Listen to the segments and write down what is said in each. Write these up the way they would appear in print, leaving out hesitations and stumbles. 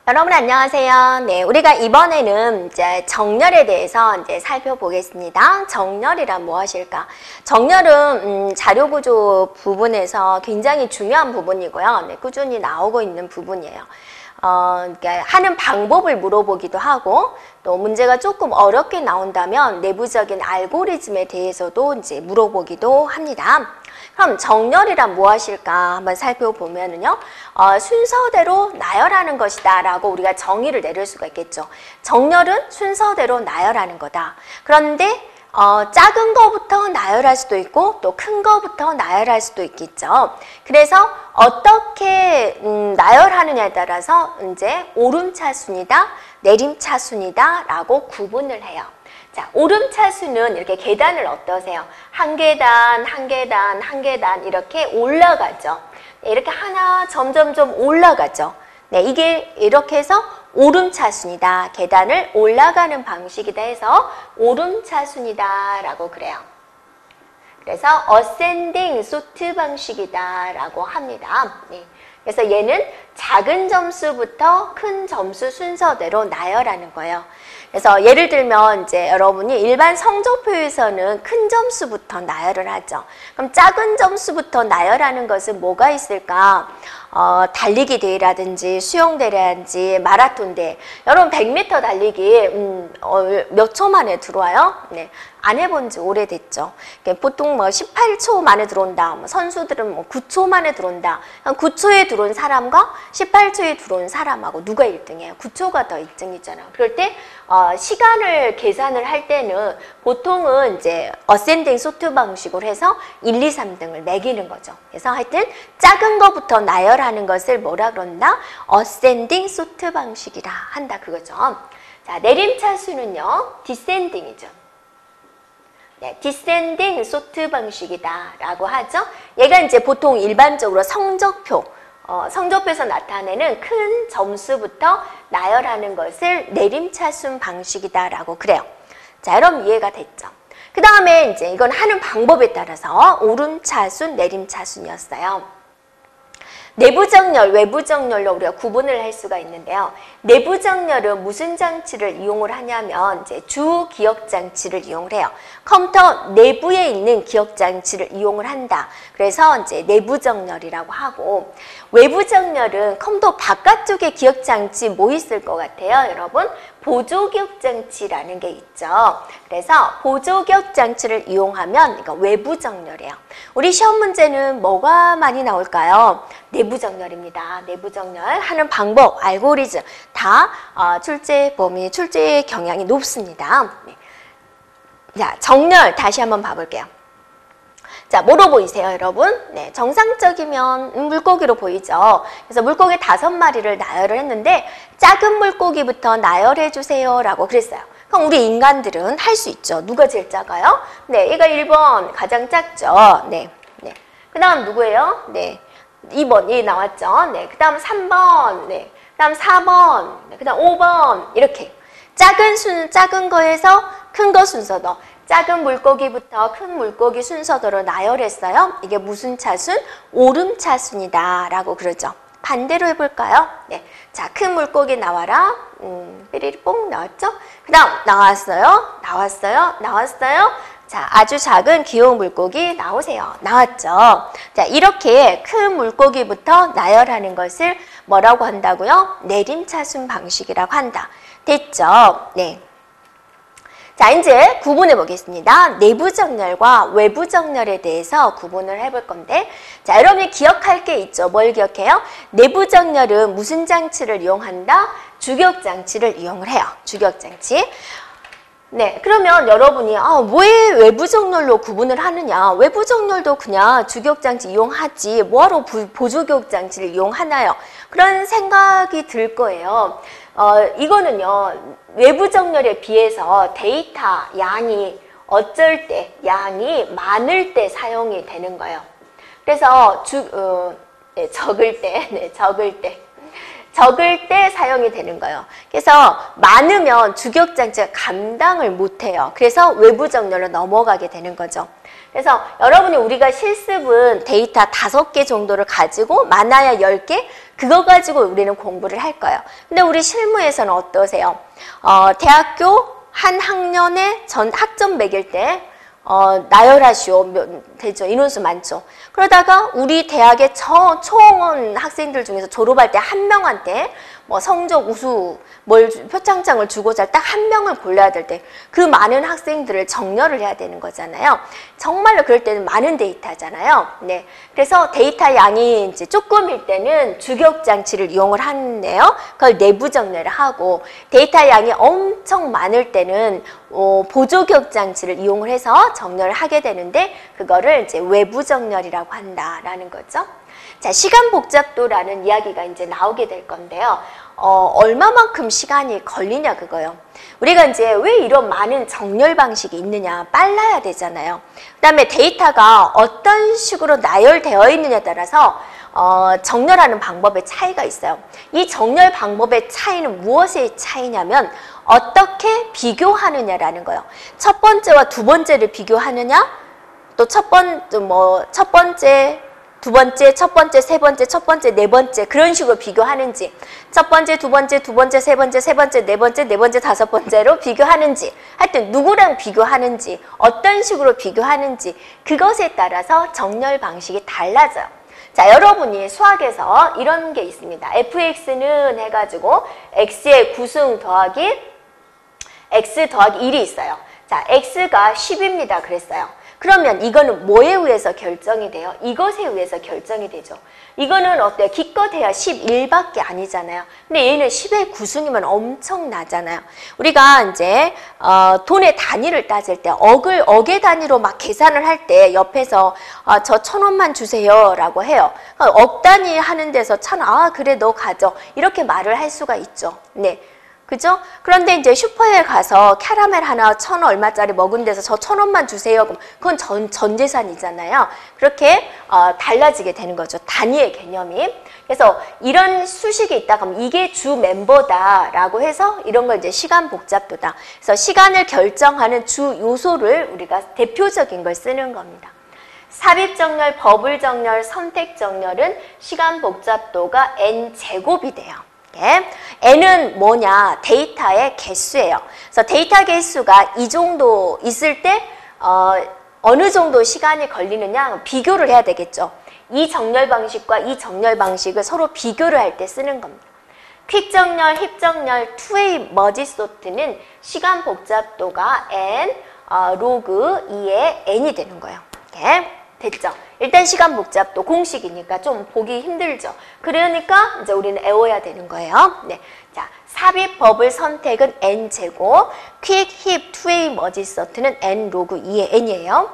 여러분 안녕하세요. 네, 우리가 이번에는 이제 정렬에 대해서 이제 살펴보겠습니다. 정렬이란 무엇일까? 정렬은 자료 구조 부분에서 굉장히 중요한 부분이고요. 네, 꾸준히 나오고 있는 부분이에요. 그러니까 하는 방법을 물어보기도 하고 또 문제가 조금 어렵게 나온다면 내부적인 알고리즘에 대해서도 이제 물어보기도 합니다. 그럼 정렬이란 무엇일까 한번 살펴보면은요, 순서대로 나열하는 것이다 라고 우리가 정의를 내릴 수가 있겠죠. 정렬은 순서대로 나열하는 거다. 그런데 작은 거부터 나열할 수도 있고 또 큰 거부터 나열할 수도 있겠죠. 그래서 어떻게 나열하느냐에 따라서 이제 오름차순이다, 내림차순이다 라고 구분을 해요. 자, 오름차순은 이렇게 계단을 어떠세요? 한 계단, 한 계단, 한 계단 이렇게 올라가죠. 네, 이렇게 하나 점점점 올라가죠. 네, 이게 이렇게 해서 오름차순이다. 계단을 올라가는 방식이다 해서 오름차순이다 라고 그래요. 그래서 ascending sort 방식이다 라고 합니다. 네. 그래서 얘는 작은 점수부터 큰 점수 순서대로 나열하는 거예요. 그래서 예를 들면 이제 여러분이 일반 성적표에서는 큰 점수부터 나열을 하죠. 그럼 작은 점수부터 나열하는 것은 뭐가 있을까? 달리기 대회라든지 수영대회라든지 마라톤 대회. 여러분 100m 달리기 몇 초 만에 들어와요? 네. 안 해본 지 오래됐죠. 보통 뭐 18초 만에 들어온다. 선수들은 뭐 9초 만에 들어온다. 9초에 들어온 사람과 18초에 들어온 사람하고 누가 1등이에요? 9초가 더 1등이잖아요. 그럴 때 시간을 계산을 할 때는 보통은 이제 어센딩 소트 방식으로 해서 1, 2, 3등을 매기는 거죠. 그래서 하여튼 작은 거부터 나열하는 것을 뭐라 그런다? 어센딩 소트 방식이라 한다 그거죠. 자, 내림차순은요. 디센딩이죠. 네, 디센딩 소트 방식이다 라고 하죠. 얘가 이제 보통 일반적으로 성적표에서 나타내는 큰 점수부터 나열하는 것을 내림차순 방식이다 라고 그래요. 자, 여러분 이해가 됐죠? 그 다음에 이제 이건 하는 방법에 따라서 오름차순, 내림차순이었어요. 내부정렬, 외부정렬로 우리가 구분을 할 수가 있는데요. 내부정렬은 무슨 장치를 이용을 하냐면 이제 주 기억장치를 이용을 해요. 컴퓨터 내부에 있는 기억장치를 이용을 한다. 그래서 이제 내부정렬이라고 하고, 외부정렬은 컴퓨터 바깥쪽에 기억장치 뭐 있을 것 같아요, 여러분? 보조기억장치라는 게 있죠. 그래서 보조기억장치를 이용하면 이거 외부정렬이에요. 우리 시험 문제는 뭐가 많이 나올까요? 내부정렬입니다. 내부정렬 하는 방법, 알고리즘 다 출제 범위, 출제 경향이 높습니다. 네. 자, 정렬 다시 한번 봐볼게요. 자, 뭐로 보이세요, 여러분? 네, 정상적이면 물고기로 보이죠. 그래서 물고기 5마리를 나열을 했는데 작은 물고기부터 나열해 주세요 라고 그랬어요. 그럼 우리 인간들은 할 수 있죠. 누가 제일 작아요? 네, 얘가 1번 가장 작죠. 네, 네. 그 다음 누구예요? 네, 2번 얘 나왔죠. 네, 그 다음 3번, 네, 그 다음 4번, 네, 그 다음 5번 이렇게 작은 거에서 큰 거 순서도 작은 물고기부터 큰 물고기 순서대로 나열했어요. 이게 무슨 차순? 오름차순이다 라고 그러죠. 반대로 해볼까요? 네, 자, 큰 물고기 나와라. 삐리리 뽕 나왔죠? 그 다음 나왔어요. 나왔어요. 나왔어요. 자, 아주 작은 귀여운 물고기 나오세요. 나왔죠? 자, 이렇게 큰 물고기부터 나열하는 것을 뭐라고 한다고요? 내림차순 방식이라고 한다. 됐죠? 네. 자, 이제 구분해 보겠습니다. 내부 정렬과 외부 정렬에 대해서 구분을 해볼 건데, 자, 여러분이 기억할 게 있죠. 뭘 기억해요? 내부 정렬은 무슨 장치를 이용한다? 주격 장치를 이용을 해요. 주격 장치. 네, 그러면 여러분이 왜 외부 정렬로 구분을 하느냐? 외부 정렬도 그냥 주격 장치 이용하지 뭐하러 보조격 장치를 이용하나요? 그런 생각이 들 거예요. 이거는요, 외부 정렬에 비해서 데이터 양이 어쩔 때, 양이 많을 때 사용이 되는 거예요. 그래서 적을 때 사용이 되는 거예요. 그래서 많으면 주격장치가 감당을 못해요. 그래서 외부 정렬로 넘어가게 되는 거죠. 그래서 여러분이 우리가 실습은 데이터 5개 정도를 가지고 많아야 10개? 그거 가지고 우리는 공부를 할 거예요. 근데 우리 실무에서는 어떠세요? 대학교 한 학년에 전 학점 매길 때 나열하시오. 되죠. 인원수 많죠. 그러다가 우리 대학의 초원 학생들 중에서 졸업할 때 한 명한테 뭐 성적 우수 표창장을 주고자 딱 한 명을 골라야 될 때 그 많은 학생들을 정렬을 해야 되는 거잖아요. 정말로 그럴 때는 많은 데이터잖아요. 네. 그래서 데이터 양이 이제 조금일 때는 주기억 장치를 이용을 하는데요. 그걸 내부 정렬을 하고 데이터 양이 엄청 많을 때는 보조기억 장치를 이용을 해서 정렬을 하게 되는데 그거를 이제 외부 정렬이라고 한다라는 거죠. 자, 시간 복잡도라는 이야기가 이제 나오게 될 건데요. 얼마만큼 시간이 걸리냐 그거요. 우리가 이제 왜 이런 많은 정렬 방식이 있느냐, 빨라야 되잖아요. 그 다음에 데이터가 어떤 식으로 나열되어 있느냐에 따라서 정렬하는 방법의 차이가 있어요. 이 정렬 방법의 차이는 무엇의 차이냐면 어떻게 비교하느냐라는 거예요. 첫 번째와 두 번째를 비교하느냐, 또 첫 번째, 두 번째, 첫 번째, 세 번째, 첫 번째, 네 번째 그런 식으로 비교하는지 첫 번째, 두 번째, 두 번째, 세 번째, 세 번째, 네 번째, 네 번째, 다섯 번째로 비교하는지 하여튼 누구랑 비교하는지 어떤 식으로 비교하는지 그것에 따라서 정렬 방식이 달라져요. 자, 여러분이 수학에서 이런 게 있습니다. fx는 해가지고 x의 구승 더하기 x 더하기 1이 있어요. 자, x가 10입니다. 그랬어요. 그러면 이거는 뭐에 의해서 결정이 돼요? 이것에 의해서 결정이 되죠. 이거는 어때요? 기껏해야 11밖에 아니잖아요. 근데 얘는 10의 구승이면 엄청나잖아요. 우리가 이제 돈의 단위를 따질 때 억의 단위로 막 계산을 할 때 옆에서 저 1,000원만 주세요 라고 해요. 억 단위 하는 데서 그래 너 가져 이렇게 말을 할 수가 있죠. 네. 그죠? 그런데 이제 슈퍼에 가서 캐러멜 하나 1,000원 얼마짜리 먹은 데서 저 1,000원만 주세요. 그럼 그건 전 재산이잖아요. 그렇게 달라지게 되는 거죠. 단위의 개념이. 그래서 이런 수식이 있다 그러면 이게 주 멤버다라고 해서 이런 걸 이제 시간 복잡도다. 그래서 시간을 결정하는 주 요소를 우리가 대표적인 걸 쓰는 겁니다. 삽입정렬, 버블정렬, 선택정렬은 시간 복잡도가 n제곱이 돼요. n은 뭐냐? 데이터의 개수예요. 그래서 데이터 개수가 이 정도 있을 때 어느 정도 시간이 걸리느냐 비교를 해야 되겠죠. 이 정렬 방식과 이 정렬 방식을 서로 비교를 할 때 쓰는 겁니다. 퀵정렬, 힙정렬, 투웨이 머지 소트는 시간 복잡도가 n 로그 2의 n이 되는 거예요. 됐죠? 일단 시간 복잡도 공식이니까 좀 보기 힘들죠. 그러니까 이제 우리는 외워야 되는 거예요. 네. 자, 삽입 버블 선택은 n제곱, 퀵, 힙, 투웨이 머지 서트는 n 로그 2의 n이에요.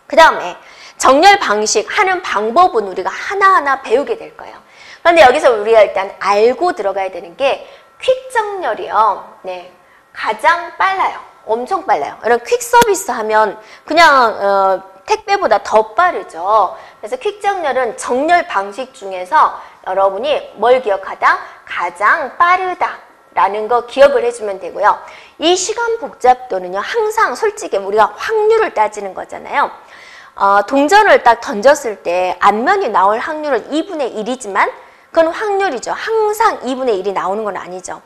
그 다음에 정렬 방식 하는 방법은 우리가 하나하나 배우게 될 거예요. 그런데 여기서 우리가 일단 알고 들어가야 되는 게 퀵 정렬이요. 네. 가장 빨라요. 엄청 빨라요. 이런 퀵 서비스 하면 그냥 택배보다 더 빠르죠. 그래서 퀵정렬은 정렬 방식 중에서 여러분이 뭘 기억하다? 가장 빠르다라는 거 기억을 해주면 되고요. 이 시간 복잡도는요. 항상 솔직히 우리가 확률을 따지는 거잖아요. 동전을 딱 던졌을 때 앞면이 나올 확률은 2분의 1이지만 그건 확률이죠. 항상 2분의 1이 나오는 건 아니죠.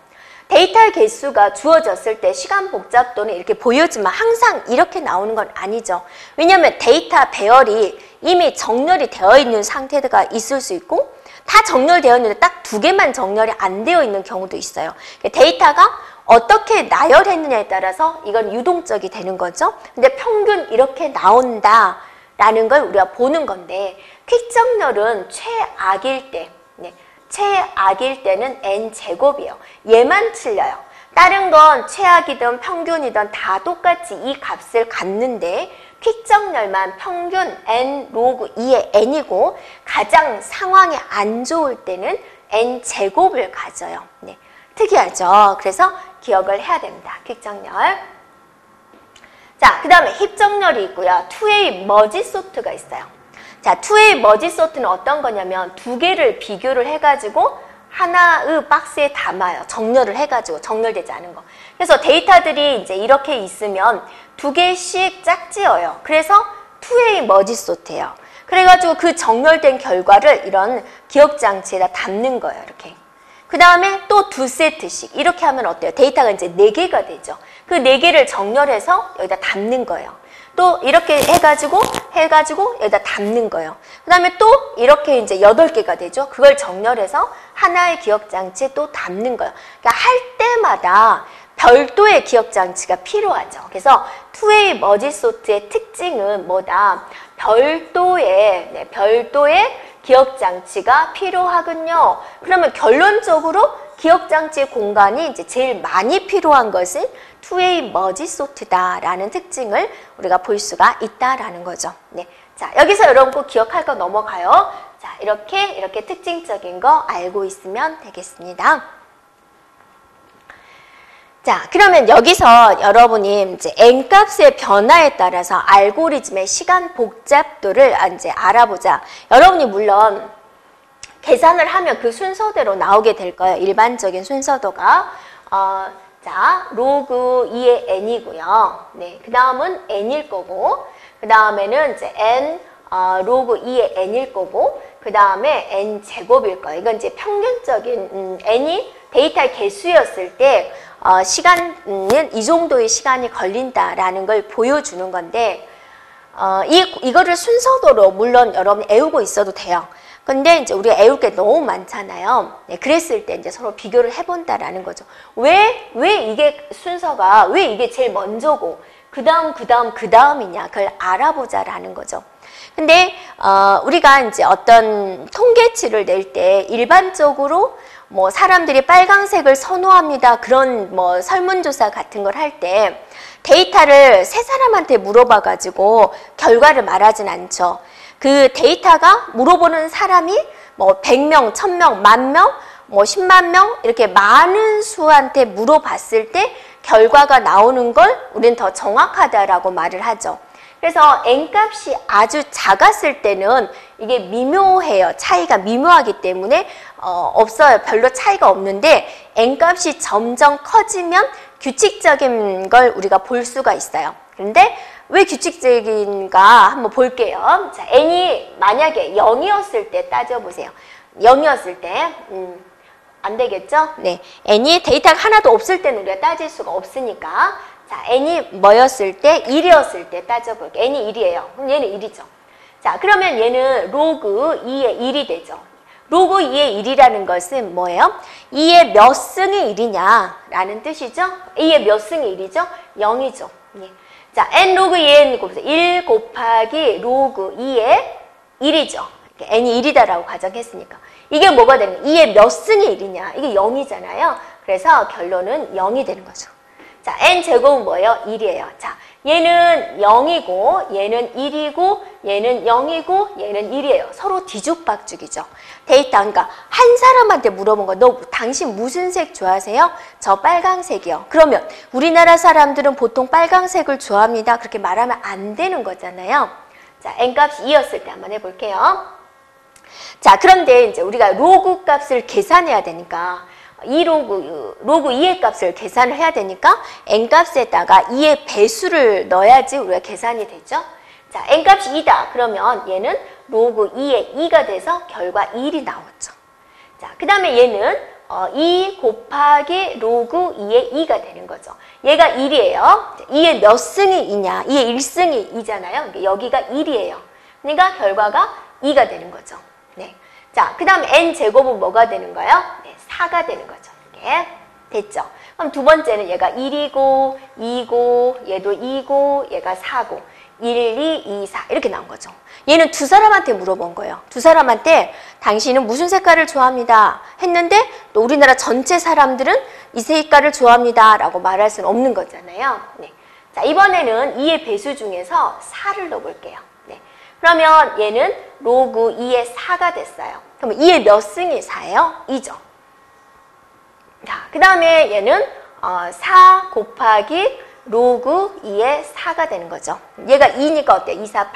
데이터의 개수가 주어졌을 때 시간 복잡도는 이렇게 보여지만 항상 이렇게 나오는 건 아니죠. 왜냐하면 데이터 배열이 이미 정렬이 되어 있는 상태가 있을 수 있고 다 정렬되어 있는데 딱 2개만 정렬이 안 되어 있는 경우도 있어요. 데이터가 어떻게 나열했느냐에 따라서 이건 유동적이 되는 거죠. 근데 평균 이렇게 나온다라는 걸 우리가 보는 건데 퀵정렬은 최악일 때 최악일 때는 n제곱이에요. 얘만 틀려요. 다른 건 최악이든 평균이든 다 똑같이 이 값을 갖는데 퀵정렬만 평균 n 로그 2의 n이고 가장 상황이 안 좋을 때는 n제곱을 가져요. 네, 특이하죠. 그래서 기억을 해야 됩니다. 퀵정렬. 자, 그 다음에 힙정렬이 있고요. 투웨이 머지 소트가 있어요. 자, 투웨이 머지 소트는 어떤 거냐면 2개를 비교를 해가지고 하나의 박스에 담아요. 정렬을 해가지고 정렬되지 않은 거. 그래서 데이터들이 이제 이렇게 있으면 2개씩 짝지어요. 그래서 2A 머지소트예요. 그래가지고 그 정렬된 결과를 이런 기억장치에다 담는 거예요. 이렇게. 그 다음에 또 2세트씩 이렇게 하면 어때요? 데이터가 이제 4개가 되죠. 그 4개를 정렬해서 여기다 담는 거예요. 또 이렇게 해가지고 여기다 담는 거예요. 그 다음에 또 이렇게 이제 8개가 되죠. 그걸 정렬해서 하나의 기억장치에 또 담는 거예요. 그러니까 할 때마다 별도의 기억장치가 필요하죠. 그래서 2A 머지소트의 특징은 뭐다? 별도의 기억장치가 필요하군요. 그러면 결론적으로 기억장치의 공간이 이제 제일 많이 필요한 것은 2A 머지소트다라는 특징을 우리가 볼 수가 있다라는 거죠. 네. 자, 여기서 여러분 꼭 기억할 거 넘어가요. 자, 이렇게 특징적인 거 알고 있으면 되겠습니다. 자, 그러면 여기서 여러분이 이제 n값의 변화에 따라서 알고리즘의 시간 복잡도를 이제 알아보자. 여러분이 물론 계산을 하면 그 순서대로 나오게 될 거예요. 일반적인 순서도가. 자, 로그 2의 n이고요. 네, 그 다음은 n일 거고, 그 다음에는 이제 n 로그 2의 n일 거고, 그 다음에 n 제곱일 거예요. 이건 이제 평균적인 n이 데이터의 개수였을 때 시간은 이 정도의 시간이 걸린다라는 걸 보여주는 건데, 이거를 순서도로 물론 여러분 애우고 있어도 돼요. 근데 이제 우리가 애울 게 너무 많잖아요. 네, 그랬을 때 이제 서로 비교를 해본다라는 거죠. 왜 이게 순서가, 왜 이게 제일 먼저고, 그 다음이냐, 그걸 알아보자라는 거죠. 근데, 우리가 이제 어떤 통계치를 낼 때 일반적으로 뭐 사람들이 빨강색을 선호합니다. 그런 뭐 설문조사 같은 걸 할 때 데이터를 세 사람한테 물어봐가지고 결과를 말하진 않죠. 그 데이터가 물어보는 사람이 뭐 100명, 1000명, 10,000명, 뭐 10만 명 이렇게 많은 수한테 물어봤을 때 결과가 나오는 걸 우리는 더 정확하다라고 말을 하죠. 그래서 n값이 아주 작았을 때는 이게 미묘해요. 차이가 미묘하기 때문에 없어요. 별로 차이가 없는데 n값이 점점 커지면 규칙적인 걸 우리가 볼 수가 있어요. 그런데 왜 규칙적인가 한번 볼게요. 자, n이 만약에 0이었을 때 따져보세요. 0이었을 때 안 되겠죠? 네, n이 데이터가 하나도 없을 때는 우리가 따질 수가 없으니까 자, n이 뭐였을 때? 1이었을 때 따져볼게요. n이 1이에요. 그럼 얘는 1이죠. 자, 그러면 얘는 로그 2의 1이 되죠. 로그 2의 1이라는 것은 뭐예요? 2의 몇 승이 1이냐 라는 뜻이죠. 2의 몇 승이 1이죠? 0이죠. 예. 자, n 로그 2의 1 곱하기 로그 2의 1이죠. n이 1이다라고 가정했으니까. 이게 뭐가 되는 거예요? 2의 몇 승이 1이냐? 이게 0이잖아요. 그래서 결론은 0이 되는 거죠. 자, n제곱은 뭐예요? 1이에요. 자, 얘는 0이고, 얘는 1이고, 얘는 0이고, 얘는 1이에요. 서로 뒤죽박죽이죠. 데이터, 그러니까 한 사람한테 물어본 거, 너 당신 무슨 색 좋아하세요? 저 빨강색이요. 그러면 우리나라 사람들은 보통 빨강색을 좋아합니다. 그렇게 말하면 안 되는 거잖아요. 자, n값이 2였을 때 한번 해볼게요. 자, 그런데 이제 우리가 로그 값을 계산해야 되니까 이 로그 2의 값을 계산을 해야 되니까 n값에다가 2의 배수를 넣어야지 우리가 계산이 되죠. 자, n값이 2다. 그러면 얘는 로그 2의 2가 돼서 결과 1이 나오죠. 자, 그 다음에 얘는 2 곱하기 로그 2의 2가 되는 거죠. 얘가 1이에요. 2의 몇 승이 2냐? 2의 1승이 2잖아요. 그러니까 여기가 1이에요. 그러니까 결과가 2가 되는 거죠. 네. 자, 그 다음 n제곱은 뭐가 되는 거예요? 네, 4가 되는 거죠. 이렇게 됐죠. 그럼 두 번째는 얘가 1이고 2고 얘도 2고 얘가 4고 1, 2, 2, 4 이렇게 나온 거죠. 얘는 두 사람한테 물어본 거예요. 두 사람한테 당신은 무슨 색깔을 좋아합니다 했는데 또 우리나라 전체 사람들은 이 색깔을 좋아합니다 라고 말할 수는 없는 거잖아요. 네. 자, 이번에는 2의 배수 중에서 4를 넣어볼게요. 네. 그러면 얘는 로그 2의 4가 됐어요. 그럼 2의 몇 승이 4예요? 2죠. 자, 그 다음에 얘는 4 곱하기 로그 2의 4가 되는 거죠. 얘가 2니까 어때요? 2, 4,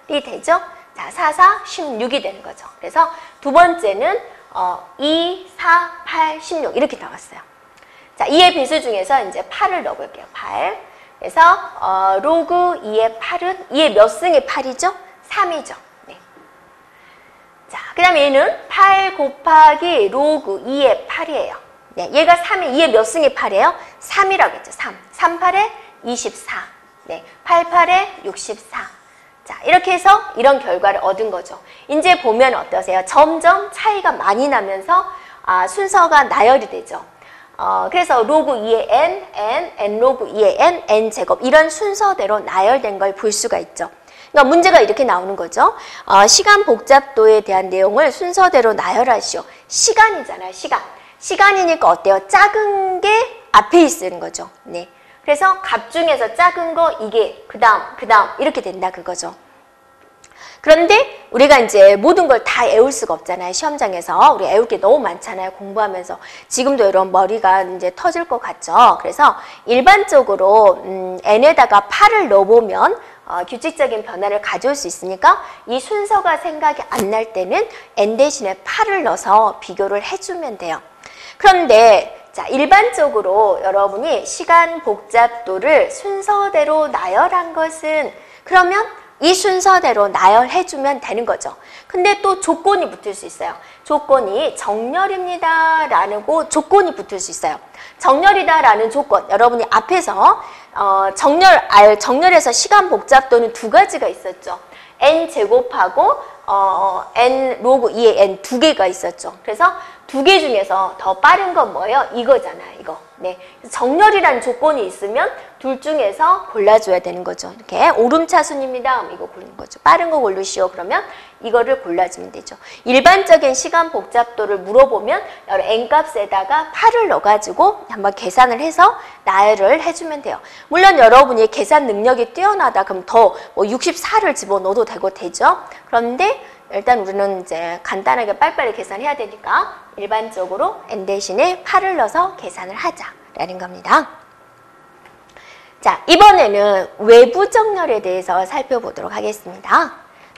8이 되죠? 자, 4, 4, 16이 되는 거죠. 그래서 두 번째는 2, 4, 8, 16 이렇게 나왔어요. 자, 2의 배수 중에서 이제 8을 넣어볼게요. 8. 그래서 로그 2의 8은 2의 몇 승의 8이죠? 3이죠. 네. 자, 그 다음에 얘는 8 곱하기 로그 2의 8이에요. 네, 얘가 3이 2의 몇 승의 8이에요? 3이라고 했죠. 3. 3, 8에 24. 네, 8, 8에 64. 자, 이렇게 해서 이런 결과를 얻은 거죠. 이제 보면 어떠세요? 점점 차이가 많이 나면서 순서가 나열이 되죠. 그래서 로그 2의 n 로그 2의 n 제곱 이런 순서대로 나열된 걸 볼 수가 있죠. 그러니까 문제가 이렇게 나오는 거죠. 시간 복잡도에 대한 내용을 순서대로 나열하시오. 시간이잖아요, 시간. 시간이니까 어때요? 작은 게 앞에 있는 거죠. 네. 그래서 값 중에서 작은 거 이게 그 다음 이렇게 된다 그거죠. 그런데 우리가 이제 모든 걸 다 외울 수가 없잖아요. 시험장에서. 우리 외울 게 너무 많잖아요. 공부하면서. 지금도 이런 머리가 이제 터질 것 같죠. 그래서 일반적으로 n에다가 8을 넣어보면 규칙적인 변화를 가져올 수 있으니까 이 순서가 생각이 안 날 때는 n 대신에 8을 넣어서 비교를 해주면 돼요. 그런데 자, 일반적으로 여러분이 시간 복잡도를 순서대로 나열한 것은 그러면 이 순서대로 나열해주면 되는 거죠. 근데 또 조건이 붙을 수 있어요. 조건이 정렬입니다 라고 조건이 붙을 수 있어요. 정렬이다 라는 조건, 여러분이 앞에서 정렬에서 시간 복잡도는 두 가지가 있었죠. n 제곱하고 n 로그 2의 n 두 개가 있었죠. 그래서 두 개 중에서 더 빠른 건 뭐예요? 이거잖아요, 이거. 네. 정렬이라는 조건이 있으면 둘 중에서 골라줘야 되는 거죠. 이렇게 오름차순입니다. 이거 고르는 거죠. 빠른 거 고르시오. 그러면 이거를 골라주면 되죠. 일반적인 시간 복잡도를 물어보면 n값에다가 8을 넣어가지고 한번 계산을 해서 나열을 해주면 돼요. 물론 여러분이 계산 능력이 뛰어나다 그럼 더 뭐 64를 집어넣어도 되죠. 그런데 일단 우리는 이제 간단하게 빨리빨리 계산해야 되니까 일반적으로 n 대신에 8을 넣어서 계산을 하자라는 겁니다. 자, 이번에는 외부 정렬에 대해서 살펴보도록 하겠습니다.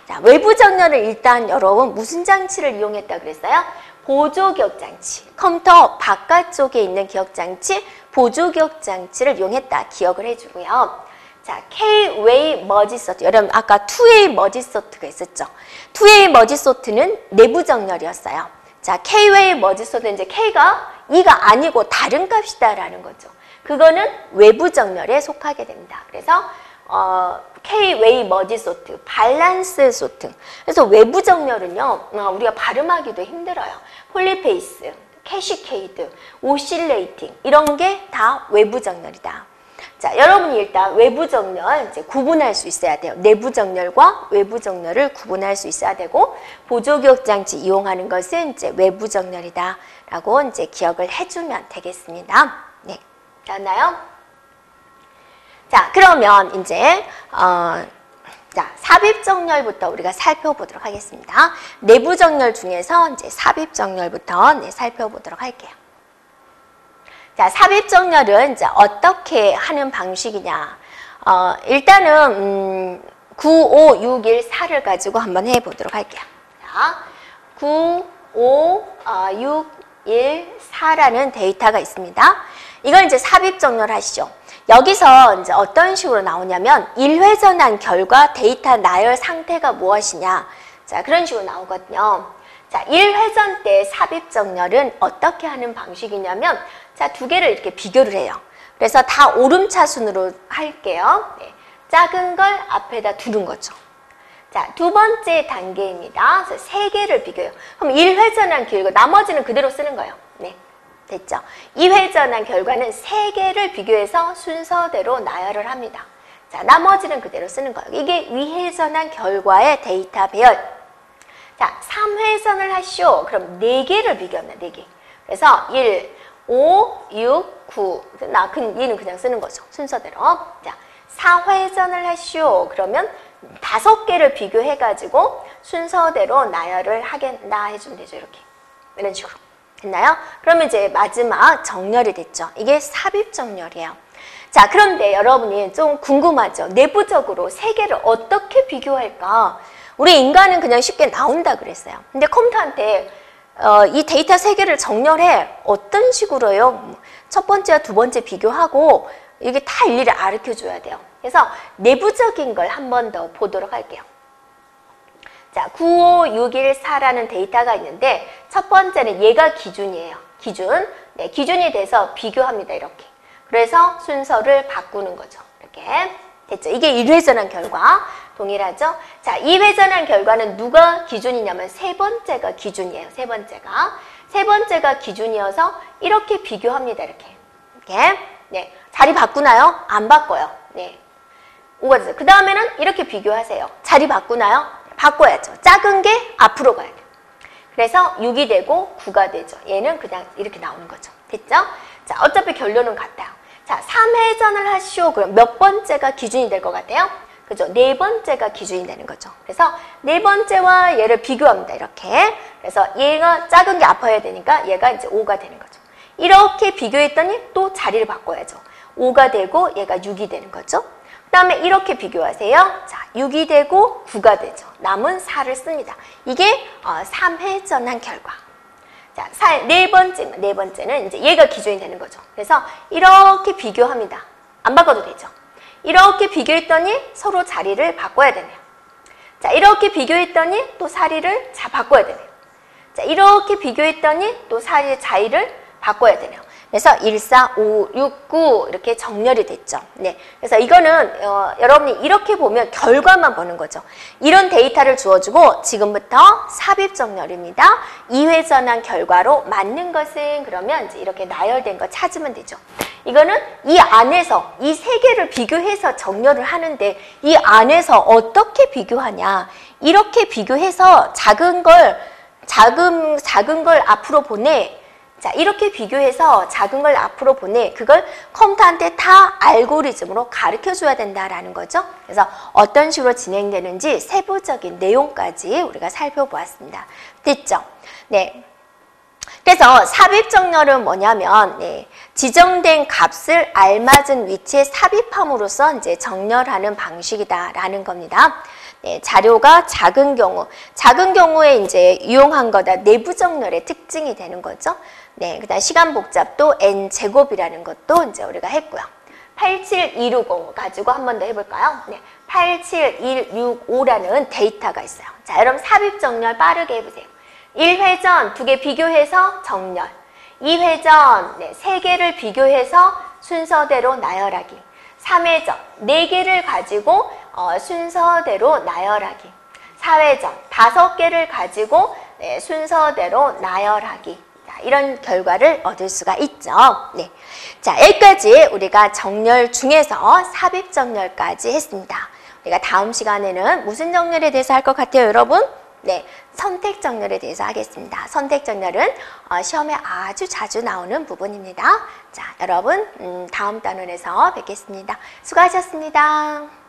자, 외부 정렬을 일단 여러분 무슨 장치를 이용했다 그랬어요? 보조기억장치. 컴퓨터 바깥쪽에 있는 기억장치, 보조기억장치를 이용했다. 기억을 해주고요. 자, K-Way 머지 소트. 여러분 아까 2-way 머지 소트가 있었죠. 2-way 머지 소트는 내부 정렬이었어요. 자, K-Way 머지 소트는 이제 K가 2가 아니고 다른 값이다라는 거죠. 그거는 외부 정렬에 속하게 됩니다. 그래서 K-Way 머지 소트, 밸런스 소트. 그래서 외부 정렬은요, 우리가 발음하기도 힘들어요. 폴리페이스, 캐시케이드, 오실레이팅 이런 게 다 외부 정렬이다. 자, 여러분이 일단 외부 정렬 이제 구분할 수 있어야 돼요. 내부 정렬과 외부 정렬을 구분할 수 있어야 되고 보조기억 장치 이용하는 것은 이제 외부 정렬이다라고 이제 기억을 해주면 되겠습니다. 네, 됐나요? 자, 그러면 이제 자, 삽입 정렬부터 우리가 살펴보도록 하겠습니다. 내부 정렬 중에서 이제 삽입 정렬부터 살펴보도록 할게요. 자, 삽입 정렬은 이제 어떻게 하는 방식이냐. 일단은 9, 5, 6, 1, 4를 가지고 한번 해보도록 할게요. 자, 9, 5, 6, 1, 4라는 데이터가 있습니다. 이걸 이제 삽입 정렬 하시죠. 여기서 이제 어떤 식으로 나오냐면 1회전한 결과 데이터 나열 상태가 무엇이냐. 자, 그런 식으로 나오거든요. 자, 1회전 때 삽입 정렬은 어떻게 하는 방식이냐면 자, 두 개를 이렇게 비교를 해요. 그래서 다 오름차순으로 할게요. 네. 작은 걸 앞에다 두는 거죠. 자, 두 번째 단계입니다. 그래서 세 개를 비교해요. 그럼 1회전한 결과 나머지는 그대로 쓰는 거예요. 네. 됐죠? 2회전한 결과는 세 개를 비교해서 순서대로 나열을 합니다. 자, 나머지는 그대로 쓰는 거예요. 이게 위회전한 결과의 데이터 배열. 자, 3회전을 하시오. 그럼 4개를 비교합니다. 4개. 그래서 1, 5, 6, 9. 얘는 그냥 쓰는 거죠. 순서대로. 자, 4회전을 하시오. 그러면 5개를 비교해가지고 순서대로 나열을 하겠다 해주면 되죠. 이렇게. 이런 식으로. 됐나요? 그러면 이제 마지막 정렬이 됐죠. 이게 삽입 정렬이에요. 자, 그런데 여러분이 좀 궁금하죠. 내부적으로 세 개를 어떻게 비교할까? 우리 인간은 그냥 쉽게 나온다 그랬어요. 근데 컴퓨터한테 이 데이터 세 개를 정렬해. 어떤 식으로요? 첫 번째와 두 번째 비교하고 이게 다 일일이 가르쳐줘야 돼요. 그래서 내부적인 걸 한 번 더 보도록 할게요. 자, 95614라는 데이터가 있는데 첫 번째는 얘가 기준이에요. 기준. 네, 기준이 돼서 비교합니다. 이렇게. 그래서 순서를 바꾸는 거죠. 이렇게. 됐죠? 이게 1회전한 결과. 동일하죠? 자, 2회전한 결과는 누가 기준이냐면 세 번째가 기준이에요. 세 번째가. 세 번째가 기준이어서 이렇게 비교합니다. 이렇게. 이렇게. 네. 자리 바꾸나요? 안 바꿔요. 네. 5가 됐어요. 그 다음에는 이렇게 비교하세요. 자리 바꾸나요? 바꿔야죠. 작은 게 앞으로 가야 돼요. 그래서 6이 되고 9가 되죠. 얘는 그냥 이렇게 나오는 거죠. 됐죠? 자, 어차피 결론은 같아요. 자, 3회전을 하시오. 그럼 몇 번째가 기준이 될 것 같아요? 그죠? 네 번째가 기준이 되는 거죠. 그래서 네 번째와 얘를 비교합니다. 이렇게. 그래서 얘가 작은 게 아파야 되니까 얘가 이제 5가 되는 거죠. 이렇게 비교했더니 또 자리를 바꿔야죠. 5가 되고 얘가 6이 되는 거죠. 그 다음에 이렇게 비교하세요. 자, 6이 되고 9가 되죠. 남은 4를 씁니다. 이게 3회전한 결과. 자, 네 번째는 이제 얘가 기준이 되는 거죠. 그래서 이렇게 비교합니다. 안 바꿔도 되죠. 이렇게 비교했더니 서로 자리를 바꿔야 되네요. 자, 이렇게 비교했더니 또 자리를 바꿔야 되네요. 자, 이렇게 비교했더니 또 자리를 바꿔야 되네요. 그래서 1, 4, 5, 6, 9 이렇게 정렬이 됐죠. 네. 그래서 이거는 여러분이 이렇게 보면 결과만 보는 거죠. 이런 데이터를 주어주고 지금부터 삽입 정렬입니다. 2회전한 결과로 맞는 것은 그러면 이제 이렇게 나열된 거 찾으면 되죠. 이거는 이 안에서 이 세 개를 비교해서 정렬을 하는데 이 안에서 어떻게 비교하냐. 이렇게 비교해서 작은 걸 앞으로 보내. 자, 이렇게 비교해서 작은 걸 앞으로 보내. 그걸 컴퓨터한테 다 알고리즘으로 가르쳐줘야 된다라는 거죠. 그래서 어떤 식으로 진행되는지 세부적인 내용까지 우리가 살펴보았습니다. 됐죠? 네. 그래서 삽입정렬은 뭐냐면, 네, 지정된 값을 알맞은 위치에 삽입함으로써 이제 정렬하는 방식이다라는 겁니다. 네, 자료가 작은 경우에 이제 이용한 거다. 내부 정렬의 특징이 되는 거죠. 네, 그다음 시간 복잡도 n제곱이라는 것도 이제 우리가 했고요. 87165 가지고 한 번 더 해볼까요? 네, 87165라는 데이터가 있어요. 자, 여러분 삽입 정렬 빠르게 해보세요. 1회전 2개 비교해서 정렬, 2회전 네, 3개를 비교해서 순서대로 나열하기, 3회전 4개를 가지고 순서대로 나열하기, 4회전 5개를 가지고 네, 순서대로 나열하기. 자, 이런 결과를 얻을 수가 있죠. 네. 자, 여기까지 우리가 정렬 중에서 삽입 정렬까지 했습니다. 우리가 다음 시간에는 무슨 정렬에 대해서 할 것 같아요, 여러분? 네, 선택 정렬에 대해서 하겠습니다. 선택 정렬은 시험에 아주 자주 나오는 부분입니다. 자, 여러분 다음 단원에서 뵙겠습니다. 수고하셨습니다.